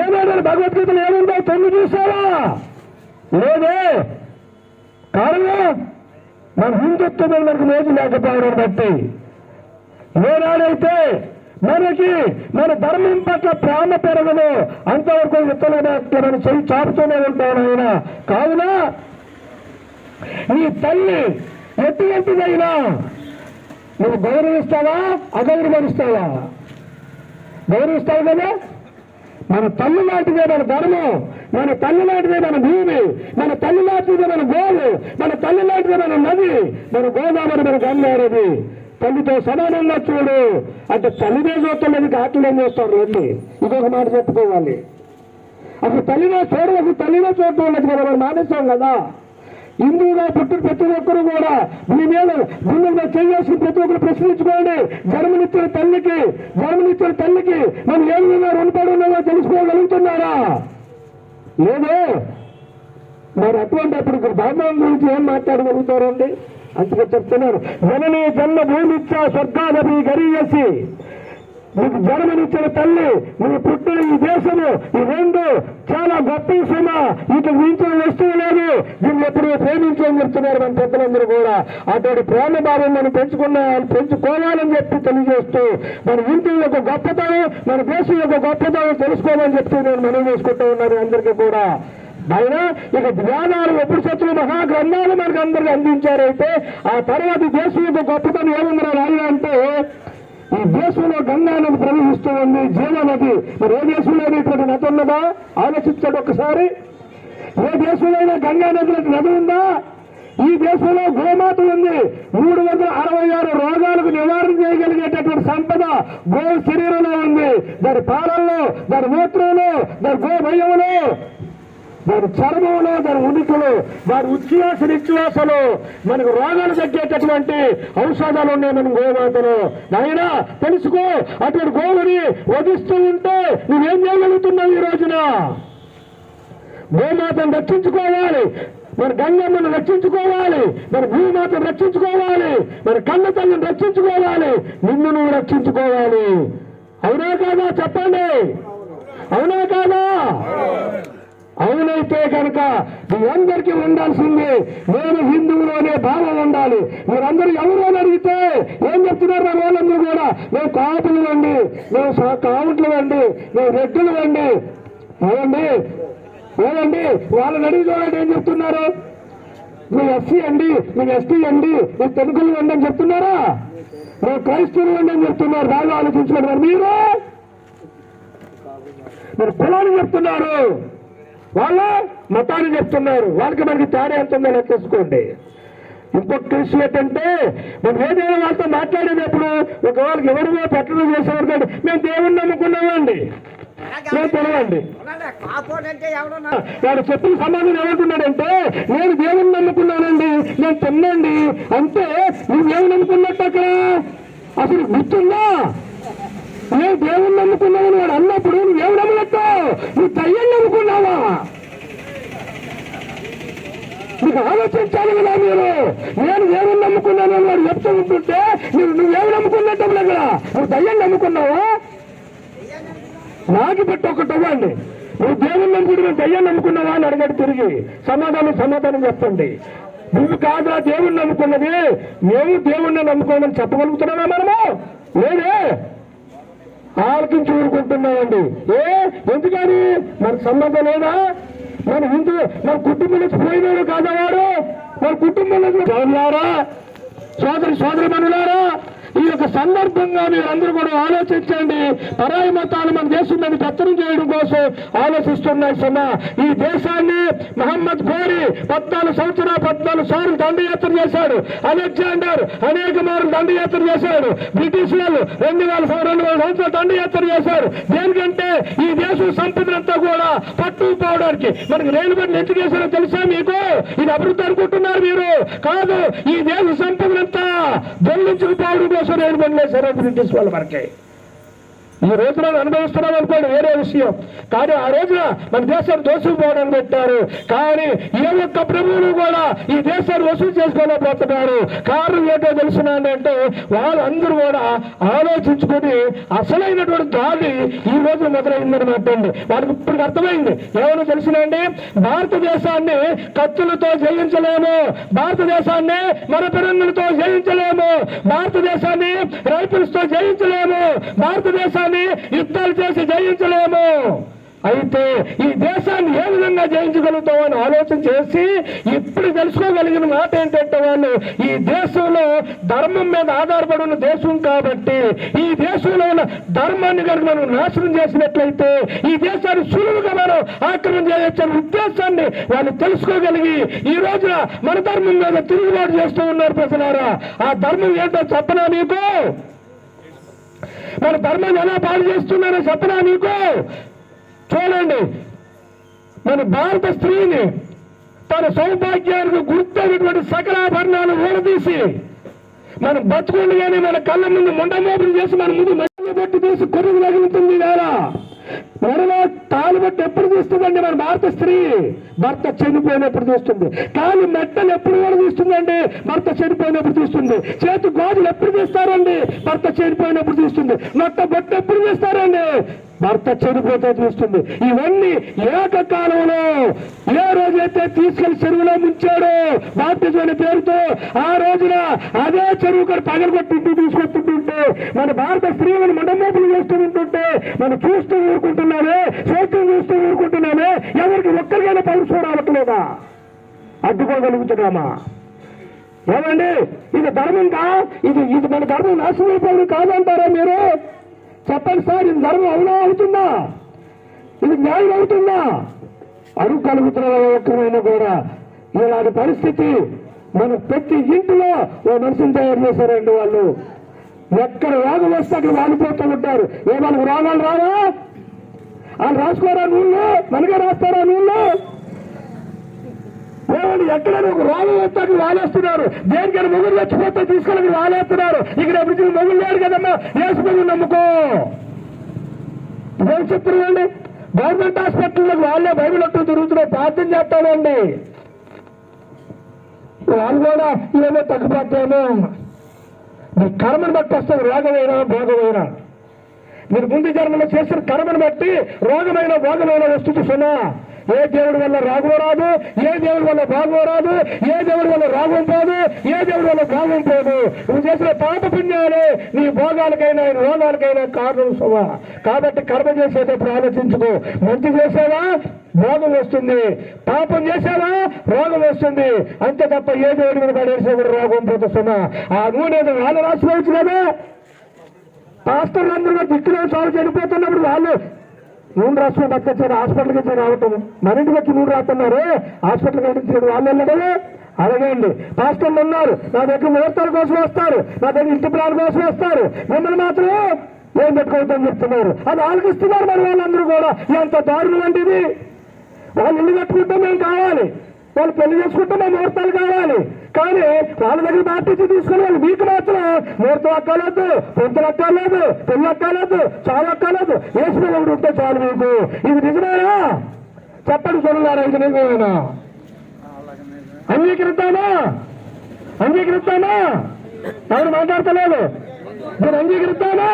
ఏనాడైనా భగవద్గీతలు ఏముందో తొమ్మిది చూసావా? లేదే. కారణం మన హిందుత్వం మనకు రోజు లేకపోవడం బట్టి. ఏనాడైతే మనకి మన ధర్మం పట్ల ప్రేమ పెరగదు అంతవరకు విత్తనాన్ని చెయ్యి చాపుతూనే ఉంటాను ఆయన. కావున నీ తల్లి ఎటువంటిదైనా నువ్వు గౌరవిస్తావా? అగౌరవిస్తావా? గౌరవిస్తావు కదా. మన తల్లి లాంటిదే మన ధర్మం, మన తల్లి లాంటిదే మన భూమి, మన తల్లి లాంటిదే మన గోవు, మన తల్లి లాంటిదే మన నది, మన గోదావరి, మన గంగారది. తల్లితో సమానంగా చూడు అంటే తల్లినే చూడలేదు, ఆటలు ఏం చేస్తారు రండి. ఇంకొక మాట చెప్పుకోవాలి. అసలు తల్లినే చూడటం ఉండదు కదా. మనం మానేస్తాం కదా. హిందువుగా పుట్టిన ప్రతి ఒక్కరు కూడా మీ మీద గుండెగా చేయాల్సిన ప్రతి ఒక్కరు ప్రశ్నించుకోండి. జన్మనిచ్చిన తల్లికి మనం ఏ విధంగా రుణపడి ఉన్నామో తెలుసుకోగలుగుతున్నారా? లేదు. మరి అటువంటి అప్పుడు ధర్మం గురించి ఏం మాట్లాడగలుగుతారండి? అందుకే చెప్తున్నారు, జననీ జన్మభూమిచ్చా స్వర్గాదపి గరీయసి. నీకు జన్మనిచ్చిన తల్లి, నువ్వు పుట్టిన ఈ దేశము, ఈ రెండు చాలా గొప్ప సుమ. ఇటు మించిన వస్తువు లేదు. దీన్ని ఎప్పుడు ప్రేమించని చెప్తున్నారు మన పెద్దలందరూ కూడా. అటువంటి ప్రేమ భావం మనం పెంచుకోవాలని చెప్పి తెలియజేస్తూ మన ఇంటి యొక్క గొప్పతనం, మన దేశం యొక్క గొప్పతనం తెలుసుకోవాలని చెప్తూ నేను మనం చేసుకుంటూ ఉన్నారు అందరికీ కూడా. ఆయన ఇక జ్ఞానాలు ఉపనిషత్తులు మహాగ్రంథాలు మనకు అందరికీ అందించారైతే ఆ తర్వాత దేశం యొక్క గొప్పతనం ఏముందో రాయన అంటే ఈ దేశంలో గంగా నది ప్రవహిస్తూ ఉంది, జీవనది. మరి ఏ దేశంలో ఇటువంటి నది ఉన్నదా? ఆలోచించాడు ఒకసారి. ఏ దేశంలో గంగా నది నది ఉందా? ఈ దేశంలో గోమాత ఉంది. 366 రోగాలకు నివారణ చేయగలిగేటటువంటి సంపద గో శరీరంలో ఉంది. దాని పాలల్లో, దాని మూత్రంలో, దాని గోమయంలో, దాని చర్మంలో, దాని ఉనికిలో, దాని ఉచ్ఛ్వాస నిశ్వాసలో మనకు రోగాలు తగ్గేటటువంటి ఔషధాలు ఉన్నాయి మన గోమాతలో. నాయనా తెలుసుకో, అటువంటి గోవుని వధిస్తూ ఉంటే నువ్వేం చేయగలుగుతున్నావు? ఈ రోజున గోమాతను రక్షించుకోవాలి, మన గంగమ్మను రక్షించుకోవాలి, మన భూమాతను రక్షించుకోవాలి, మన కన్న తల్లిని రక్షించుకోవాలి, నిన్ను నువ్వు రక్షించుకోవాలి. అవునా కాదా? చెప్పండి, అవునా కాదా? అవునైతే కనుక మీరందరికీ ఉండాల్సింది నేను హిందువులు అనే భావం ఉండాలి. మీరందరూ ఎవరు అని అడిగితే ఏం చెప్తున్నారు? నా వాళ్ళందరూ కూడా మేము కాపులు అండి, మేము కావుట్లు అండి, మేము రెడ్డులు అండి. ఏమండి ఏమండి వాళ్ళని అడిగితే ఏం చెప్తున్నారు? మీ ఎస్సీ అండి, మీ ఎస్టీ అండి, మీ తెలుగులు అండి అని చెప్తున్నారా? మేము క్రైస్తవులు అండి అని చెప్తున్నారు. దాన్ని ఆలోచించుకున్నారు. మీరు కులాన్ని చెప్తున్నారు, వాళ్ళ మతాన్ని చెప్తున్నారు. వాళ్ళకి మనకి తేడా ఎంత ఉందో లెక్కేసుకోండి. ఇంకొక విషయం ఏంటంటే, మనం ఏదైనా వాళ్ళతో మాట్లాడేటప్పుడు ఒకవేళకి ఎవరినో పెట్టడం చేసేవారు కాదు, మేము దేవుణ్ణి నమ్ముకున్నామండి, మేము తెలవండి. వాడు చెప్పిన సమాధానం ఏమంటున్నాడంటే, నేను దేవుణ్ణి నమ్ముకున్నానండి, నేను తిన్నండి అంటే నువ్వేమి నమ్ముకున్నట్టు అక్కడ అసలు గుర్తుందా? నేను దేవుణ్ణి నమ్ముకున్నావని వాడు అన్నప్పుడు నువ్వేమి నమ్మునట్టు? నువ్వు దయ్యాన్ని నమ్ముకున్నావా? నీకు ఆలోచించాలి కదా మీరు. నేను దేవుణ్ణి నమ్ముకున్నాను అని వాడు చెప్తూ ఉంటుంటే నువ్వేమి నమ్ముకున్నట్టు అక్కడ? నువ్వు దయ్యాన్ని నమ్ముకున్నావా? నాకు పెట్టి ఒకటి ఇవ్వండి. నువ్వు దేవుణ్ణి నమ్ముకుంటే నువ్వు దయ్యాన్ని నమ్ముకున్నావా అని అడగడు. తిరిగి సమాధానం చెప్పండి. నువ్వు కాదా దేవుణ్ణి నమ్ముకున్నది, మేము దేవుణ్ణి నమ్ముకోమని చెప్పగలుగుతున్నావా మనము? లేదే, ఆలోచించి ఊరుకుంటున్నామండి. ఎందుకని? మన సంబంధం లేదా? మన హిందూ మన కుటుంబం నుంచి పోయినాడు కాదా వాడు? మన కుటుంబం నుంచి సోదరి మనులారా, ఈ యొక్క సందర్భంగా మీరందరూ కూడా ఆలోచించండి. పరాయి మతాలు మన దేశం మీద పెత్తనం చేయడం కోసం ఆలోచిస్తున్నాయి. ఈ దేశాన్ని మహమ్మద్ ఘోరీ 14 సార్లు దండయాత్ర చేశాడు. అలెగ్జాండర్ అనేక మార్లు దండయాత్ర చేశాడు. బ్రిటిష్ వాళ్ళు 2000 సంవత్సరాలు దండయాత్ర చేశారు. దేనికంటే ఈ దేశం సంపదనంతా కూడా పట్టుకుపోవడానికి. మనకి రైలు బండ్లు ఎందుకు చేశారో తెలుసా మీకు? ఇది అభివృద్ధి అనుకుంటున్నారు మీరు. కాదు, ఈ దేశ సంపదనంతా దొంగిలించుకుపోవడం కోసం రైలు బండ్లు వేశారు బ్రిటిష్ వాళ్ళు. మనకి ఈ రోజున అనుభవిస్తున్నాం అనుకోండి, వేరే విషయం. కానీ ఆ రోజున మన దేశాన్ని దోసుకుపోవడానికి పెట్టారు. కానీ ఏ ఒక్క ప్రభువులు కూడా ఈ దేశాన్ని వసూలు చేసుకోలేకపోతున్నారు. కారణం ఏంటో తెలుసునంటే, వాళ్ళందరూ కూడా ఆలోచించుకొని అసలైనటువంటి దాడి ఈ రోజు మొదలైందనమాట అండి. వాళ్ళకి ఇప్పుడు అర్థమైంది. ఏమైనా తెలిసినండి, భారతదేశాన్ని కత్తులతో జయించలేము, భారతదేశాన్ని మన పిరంగులతో జయించలేము, భారతదేశాన్ని రైఫిల్స్ తో జయించలేము, భారతదేశాన్ని యుద్ధాలు చేసి జయించలేము. అయితే ఈ దేశాన్ని ఏ విధంగా జయించగలుగుతామని ఆలోచన చేసి ఇప్పుడు తెలుసుకోగలిగిన మాట ఏంటంటే, వాళ్ళు ఈ దేశంలో ధర్మం మీద ఆధారపడి ఉన్న దేశం కాబట్టి ఈ దేశంలో ఉన్న ధర్మాన్ని కనుక మనం నాశనం చేసినట్లయితే ఈ దేశాన్ని సులువుగా మనం ఆక్రమణ చేయొచ్చని ఉద్దేశాన్ని వాళ్ళు తెలుసుకోగలిగి ఈ రోజున మన ధర్మం మీద తిరుగుబాటు చేస్తూ ఉన్నారు. ప్రజలారా, ఆ ధర్మం ఏంటో చెప్పనా మీకు? మన ధర్మాన్ని ఎలా పాడు చేస్తున్నారో చెప్పనా మీకు? చూడండి, మన భారత స్త్రీని తన సౌభాగ్యానికి గుర్తైనటువంటి సకలాభరణాలు ఊడదీసి మనం బతుకుండగానే మన కళ్ళ ముందు ముండమోపులు చేసి మన ముందు మెడలు బట్టి తీసి కొరుగు తగులుతుంది. వేళ మెడలో తాళి బట్టి ఎప్పుడు తీస్తుందండి మన భారత స్త్రీ? భర్త చనిపోయినప్పుడు తీస్తుంది. కానీ మెట్టలు ఎప్పుడు కూడా తీస్తుందండి? భర్త చనిపోయినప్పుడు తీస్తుంది. చేతు గాజులు ఎప్పుడు తీస్తారండి? భర్త చనిపోయినప్పుడు తీస్తుంది. నొట్ట బొట్టు ఎప్పుడు తీస్తారండి? భర్త చనిపోతే తీస్తుంది. ఇవన్నీ ఏకకాలంలో ఏ రోజైతే తీసుకెళ్లి చెరువులో ముంచాడో బాప్టిజం అనే పేరుతో, ఆ రోజున అదే చెరువు కూడా పగలగొట్టింటూ తీసుకొస్తుంటుంటే మన భారత స్త్రీలను మండమోపులు చేస్తూ ఉంటుంటే మనం చూస్తూ ఊరుకుంటున్నామే, చూస్తూ ఊరుకుంటున్నామే. ఎవరికి ఒక్కరికైనా పౌరుషం రావట్లేదా? అడ్డుకోగలుగుతున్నామా? ఏమండి ఇది ధర్మంగా? ఇది ఇది మన ధర్మం నాశనం అయిపోవడం కాదంటారా మీరు? చెప్పండి సార్, ఇది ధర్మం అవునా అవుతుందా? ఇది న్యాయం అవుతుందా? అరుగు కలుగుతున్న ఒక్కరైనా కూడా ఇలాంటి పరిస్థితి మన ప్రతి ఇంటిలో ఓ మనిషిని తయారు చేశారండి వాళ్ళు. ఎక్కడ రోగం వస్తే అక్కడ వాడిపోతూ ఉంటారు. ఏ వాళ్ళకి రోగాలు రావా? వాళ్ళు రాసుకోరా నూళ్ళు? మనకే రాస్తారా నూళ్ళు? ఏమండి ఎక్కడైనా ఒక రోగం వస్తే అక్కడ వాలేస్తున్నారు. దేనికైనా మొగుడు చచ్చిపోతే తీసుకెళ్ళి వాలేస్తున్నారు. ఇక్కడ ఎప్పుడు మొగుడు లేడు కదమ్మా, ఏసు మొగుడు నమ్ముకో. ఇదేం చెప్తున్నారండి? గవర్నమెంట్ హాస్పిటల్లో వాళ్ళే బైబిల్ అట్టు తిరుగుతున్నారు, ప్రార్థన చేస్తామండి. వాళ్ళు కూడా ఏమో తగ్గిపోతామో. మీ కర్మను బట్టి వస్తుంది రోగమైనా భోగమైనా. మీరు ముందు జన్మలో చేసిన కర్మను బట్టి రోగమైన భోగమైన వస్తుంది. సున్నా ఏ దేవుడి వల్ల రోగం రాదు, ఏ దేవుడి వల్ల భోగం రాదు, ఏ దేవుడి వల్ల రోగం పోదు, ఏ దేవుడి వల్ల భోగం పోదు. నువ్వు చేసిన పాప పుణ్యాలే నీ భోగాలకైనా రోగాలకైనా కారణం సుమా. కాబట్టి కర్మ చేసేటప్పుడు ఆలోచించుకో. మంచి చేసావా భోగం వస్తుంది, పాపం చేసావా రోగం వస్తుంది. అంతే తప్ప ఏ దేవుడి మీద పడేసినా కూడా రోగం పోతుంది సుమా. ఆ నూనె వాళ్ళ రాసుకోవచ్చు కదా. పాస్టర్లు అందరూ దిక్కులో చాలు చనిపోతున్నప్పుడు వాళ్ళు నూనె రాసుకుని బతకొచ్చారు, హాస్పిటల్కి వచ్చి రావటం. మన ఇంటికి వచ్చి నూనె రాస్తున్నారు, హాస్పిటల్కి వెళ్ళి వాళ్ళు వెళ్ళడమే. అలాగే అండి, పాస్టర్లు ఉన్నారు, నా దగ్గర ముహూర్తాల కోసం వస్తారు, నా దగ్గర ఇంటి ప్లాన్ కోసం వస్తారు. మిమ్మల్ని మాత్రం ఏం పెట్టుకోవద్దని చెప్తున్నారు. అది ఆలోచిస్తున్నారు మరి వాళ్ళందరూ కూడా. ఎంత దారుణం అంటే ఇది. వాళ్ళు ఇల్లు కట్టుకుంటే మేము కావాలి, వాళ్ళు పెళ్లి చేసుకుంటే మేము ముహూర్తాలు కావాలి. కానీ వాళ్ళ దగ్గర బాధ్యత తీసుకుని వాళ్ళు మీకు మాత్రం ముహూర్తం అక్కర్లేదు, పొంతులు అక్కర్లేదు, పెళ్లి అక్కర్లేదు, చావు అక్కర్లేదు. వేసుకుని ఉంటే చాలు మీకు. ఇది నిజమేనా? చెప్పండి చూడారా, ఇది నిజమేనా? అంగీకరిస్తామా? అంగీకరిస్తామా? ఎవరు మాట్లాడతలేదు. మీరు అంగీకరిస్తామా?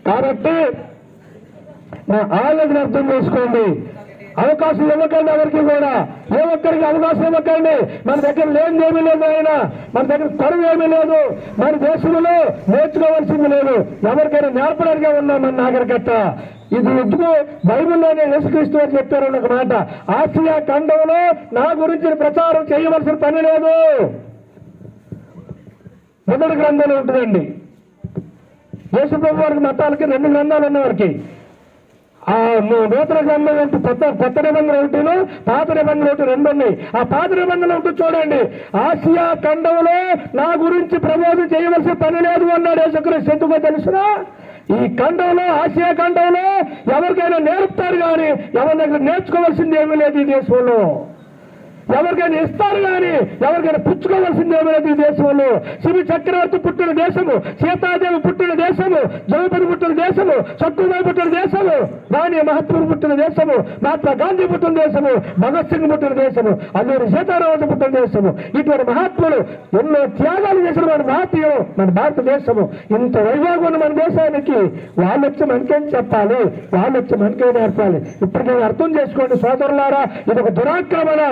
కాబట్టి నా ఆలోచన అర్థం చేసుకోండి. అవకాశం ఇవ్వకండి ఎవరికి కూడా. ఏ ఒక్కరికి అవకాశం ఇవ్వకండి. మన దగ్గర లేనిది ఏమీ లేదు. ఆయన మన దగ్గర కరువు ఏమీ లేదు. మన దేశంలో నేర్చుకోవాల్సింది లేదు. ఎవరికైనా నేర్పడానికే ఉన్నాం మన నాగరికత. ఇది ఎందుకు బైబిల్లోనే యేసుక్రీస్తు అని చెప్పారు ఒక మాట. ఆసియా ఖండంలో నా గురించి ప్రచారం చేయవలసిన పని లేదు. మొదటి గ్రంథంలో ఉంటుందండి. యేసుప్రభు వారికి మతాలకి 2 గ్రంథాలు ఉన్నవారికి. ఆ నూతన గ్రంథం ఏంటి, కొత్త నిబంధన ఒకటిను పాత నిబంధన ఒకటి 2 ఉన్నాయి. ఆ పాత నిబంధన ఒకటి చూడండి. ఆసియా ఖండంలో నా గురించి ప్రబోధం చేయవలసిన పని లేదు అన్నాడు యేసుక్రీస్తు. ఎందుకో తెలుసునా? ఈ ఖండంలో, ఆసియా ఖండంలో ఎవరికైనా నేర్పుతారు కానీ ఎవరి దగ్గర నేర్చుకోవాల్సింది ఏమీ లేదు ఈ దేశంలో. ఎవరికైనా ఇస్తారు కానీ ఎవరికైనా పుచ్చుకోవాల్సింది ఏమీ లేదు ఈ దేశంలో. శివ చక్రవర్తి పుట్టిన దేశము, సీతాదేవి పుట్టిన దేశము, ద్రౌపది పుట్టిన దేశము, శత్రుబాయి పుట్టిన దేశము, రాణి మహాత్ముడు పుట్టిన దేశము, మహాత్మా గాంధీ పుట్టిన దేశము, భగత్ సింగ్ పుట్టిన దేశము, అల్లూరి సీతారామరాజు పుట్టిన దేశము. ఇటువంటి మహాత్ములు ఎన్నో త్యాగాలు చేసిన మన భారతీయం, మన భారతదేశము. ఇంత వైభాగం ఉన్న మన దేశానికి వాళ్ళు వచ్చి మనకేం చెప్పాలి, వాళ్ళు వచ్చి మనకేం నేర్పాలి. ఇప్పుడు నేను అర్థం చేసుకోండి సోదరులారా, ఇది ఒక దురాక్రమణ.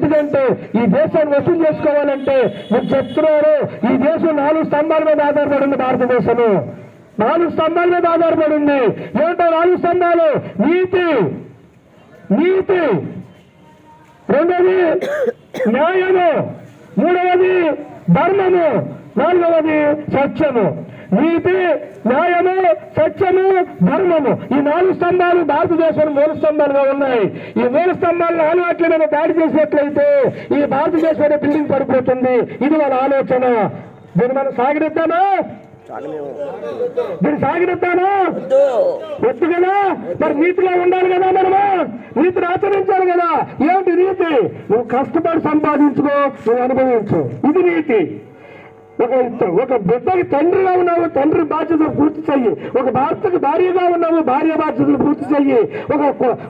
ఎందుకంటే ఈ దేశాన్ని వసూలు చేసుకోవాలంటే మీరు చెప్తున్నారు ఈ దేశం 4 స్తంభాల మీద ఆధారపడింది. భారతదేశము 4 స్తంభాల మీద ఆధారపడింది. ఏమిటో 4 స్తంభాలు? నీతి, నీతి, రెండవది న్యాయము, మూడవది ధర్మము, 4వది సత్యము. నీతి, న్యాయము, సత్యము, ధర్మము. ఈ 4 స్తంభాలు భారతదేశంలో మూల స్తంభాలుగా ఉన్నాయి. ఈ మూల స్తంభాలను ఆనవాట్ల మీద దాడి చేసినట్లయితే ఈ భారతదేశంలో బిల్డింగ్ పడిపోతుంది. ఇది వాళ్ళ ఆలోచన. దీన్ని మనం సాగనిద్దామా? దీన్ని సాగనిద్దామా? వద్దు కదా. మరి నీతిలో ఉండాలి కదా. మనము నీతిని ఆచరించాలి కదా. ఏమిటి నీతి? నువ్వు కష్టపడి సంపాదించుకో, నువ్వు అనుభవించు. ఇది నీతి. ఒక బిడ్డకి తండ్రిగా ఉన్నావు, తండ్రి బాధ్యతలు పూర్తి చెయ్యి. ఒక భర్తకి భార్యగా ఉన్నావు, భార్య బాధ్యతలు పూర్తి చెయ్యి.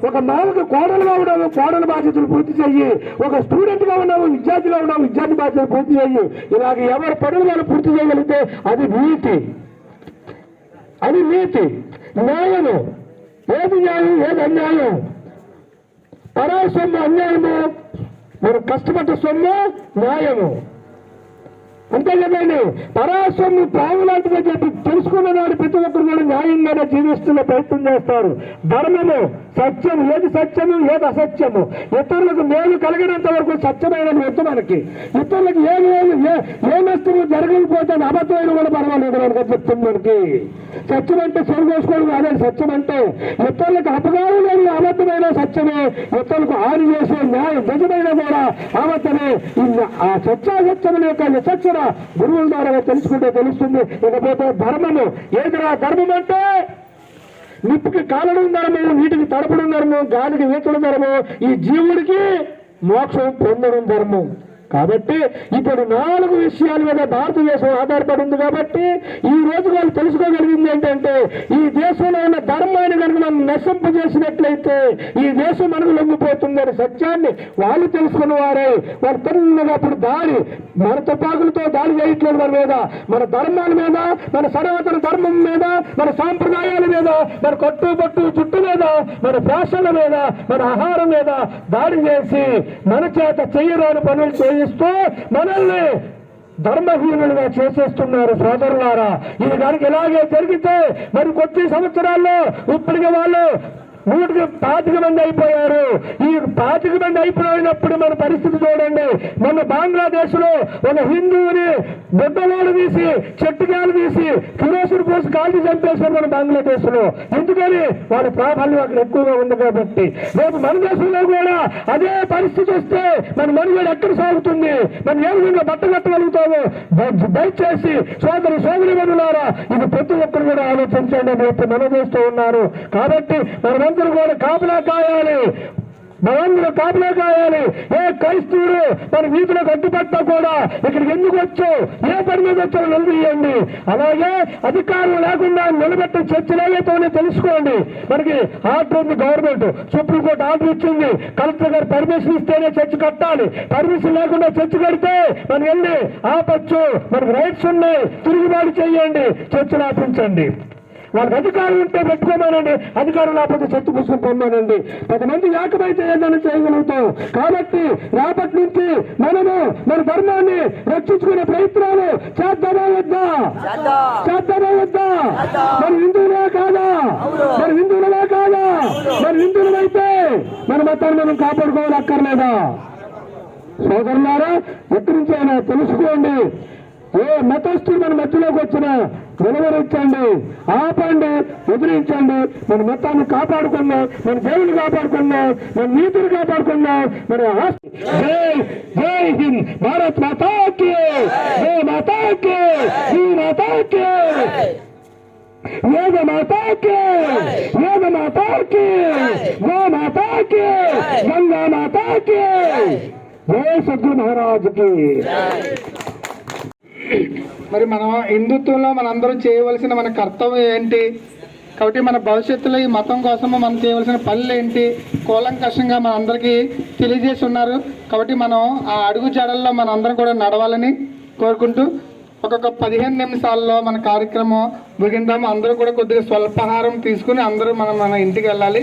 ఒక మామకి కోడలుగా ఉన్నావు, కోడల బాధ్యతలు పూర్తి చెయ్యి. ఒక స్టూడెంట్ గా ఉన్నావు, విద్యార్థిగా ఉన్నావు, విద్యార్థి బాధ్యతలు పూర్తి చెయ్యి. ఇలాగ ఎవరి పనులు వాళ్ళు పూర్తి చేయగలిగితే అది నీతి. అది నీతి. న్యాయము. ఏది న్యాయం, ఏది అన్యాయం? పరాయి సొమ్ము అన్యాయము, మీరు కష్టపడ్డ సొమ్ము న్యాయము. అంతే కదండి. పరాశ్రము పాము లాంటిదని చెప్పి తెలుసుకున్న నాడు ప్రతి ఒక్కరు కూడా న్యాయంగానే జీవిస్తున్న ప్రయత్నం చేస్తారు. ధర్మము, సత్యం, ఏది సత్యము ఏది అసత్యము, ఇతరులకు మేలు కలిగినంత వరకు సత్యమైన వద్దు మనకి. ఇతరులకు ఏ నష్టము జరగకపోతే అది అబద్ధమైన కూడా పర్వాలేదు మనకి చెప్తుంది. మనకి సత్యం అంటే సరిపోసుకోవడం కాదే సత్యం అంటే. ఇతరులకు అపకారం లేని అబద్ధమైన సత్యమే, ఇతరులకు హాని చేసే న్యాయం నిజమైన కూడా అబద్ధమే. ఆ సత్యాసత్యముల యొక్క విచక్షణ గురువుల ద్వారా తెలుసుకుంటే తెలుస్తుంది. ఇకపోతే ధర్మము, ఏదిరా ధర్మం అంటే నిప్పుకి కాలడం ధర్మం, నీటికి తడపడం ధర్మం, గాలికి వీచడం ధర్మం, ఈ జీవుడికి మోక్షం పొందడం ధర్మం. కాబట్టి ఇప్పుడు 4 విషయాల మీద భారతదేశం ఆధారపడి ఉంది. కాబట్టి ఈ రోజు వాళ్ళు తెలుసుకోగలిగింది ఏంటంటే, ఈ దేశంలో ఉన్న ధర్మాన్ని కనుక మనం నశింపజేసినట్లయితే ఈ దేశం మనకు లొంగిపోతుందని సత్యాన్ని వాళ్ళు తెలుసుకున్న వారే. వాళ్ళు తిన్నగా అప్పుడు మన తుపాకులతో దాడి చేయట్లేదు మన మీద, మన ధర్మాల మీద, మన సనాతన ధర్మం మీద, మన సాంప్రదాయాల మీద, మన కట్టుబట్టు చుట్టు మీద, మన ఫ్యాషన్ల మీద, మన ఆహారం మీద దాడి చేసి మన చేత చెయ్యరాని పనులు చేయిస్తూ మనల్ని ధర్మహీనులుగా చేసేస్తున్నారు. సోదరులారా, ఇది దానికి ఇలాగే జరిగితే మరి కొద్ది సంవత్సరాల్లో ఇప్పటికే వాళ్ళు 125 మంది అయిపోయారు. ఈ 25 మంది అయిపోయినప్పుడు మన పరిస్థితి చూడండి. మన బంగ్లాదేశ్ లో ఒక హిందువుని బుడ్డలోడు తీసి చెట్టుకాయలు తీసి కిరోసిన్ పోసి కాల్చి చంపేశారు మన బంగ్లాదేశ్ లో. ఎందుకని? వాళ్ళ ప్రాబల్యం అక్కడ ఎక్కువగా ఉంది కాబట్టి. రేపు మన దేశంలో కూడా అదే పరిస్థితి వస్తే మన మనుగడ ఎక్కడ సాగుతుంది? మనం ఏ విధంగా బట్టగట్టగలుగుతాము? దయచేసి సోదరి మనులారా, ఇది ప్రతి ఒక్కరు కూడా ఆలోచించండి అని చెప్పి మనం చేస్తూ ఉన్నారు. కాబట్టి మనందరూ కూడా కాపలా కాయాలి. ఏ క్రైస్తవుడు మన వీధిలో అడ్డుపడ్డా కూడా ఇక్కడికి ఎందుకు వచ్చో, ఏ పని మీద వచ్చో నిలదీయండి. అలాగే అధికారులు లేకుండా నిలబెట్టిన చర్చలు ఏవైతే తెలుసుకోండి. మనకి ఆర్డర్ ఉంది, గవర్నమెంట్ సుప్రీంకోర్టు ఆర్డర్ ఇచ్చింది. కలెక్టర్ గారు పర్మిషన్ ఇస్తేనే చర్చ కట్టాలి. పర్మిషన్ లేకుండా చర్చ కడితే మనం వెళ్ళి ఆపచ్చు. మనకు రైట్స్ ఉన్నాయి, తిరుగుబాటు చేయండి, చర్చలు ఆపించండి. వాళ్ళకి అధికారం ఉంటే పెట్టుకోమానండి, అధికారం లేకపోతే చెట్టు పుస్తకం పొమ్మానండి. 10 మంది ఏకమైతే ఏదైనా చేయగలుగుతాం. కాబట్టి రేపటి నుంచి మనము మన ధర్మాన్ని రక్షించుకునే ప్రయత్నాలు చేద్దామా వద్దా? మన హిందువులే కాదా? మన హిందువులమైతే మన మతాన్ని మనం కాపాడుకోవాలి, అక్కర్లేదా? సోదరులారా, ఎక్కడి నుంచి అయినా తెలుసుకోండి. ఏ మతస్థుడు మన మధ్యలోకి వచ్చినా నిలవరించండి, ఆపండి, ఎదిరించండి. మన మతాన్ని కాపాడుకుందాం, మన దేవుని కాపాడుకుందాం, మన నీతిని కాపాడుకుందాం. మన జై హింద్, భారత్ మాతాకి, జై మాతాకి, శ్రీ మాతాకి, వేద మాతాకి, వేద మాతాకి, గో మాతాకి, గంగా మాతాకి, జై సద్గురు మహారాజుకి. మరి మనం హిందుత్వంలో మనందరం చేయవలసిన మన కర్తవ్యం ఏంటి? కాబట్టి మన భవిష్యత్తులో ఈ మతం కోసము మనం చేయవలసిన పనులు ఏంటి కూలంకషంగా మన అందరికీ తెలియజేసి ఉన్నారు. కాబట్టి మనం ఆ అడుగు జాడల్లో మన అందరం కూడా నడవాలని కోరుకుంటూ ఒక్కొక్క 15 నిమిషాల్లో మన కార్యక్రమం ముగిందాము. అందరూ కూడా కొద్దిగా స్వల్పాహారం తీసుకుని అందరూ మన ఇంటికి వెళ్ళాలి.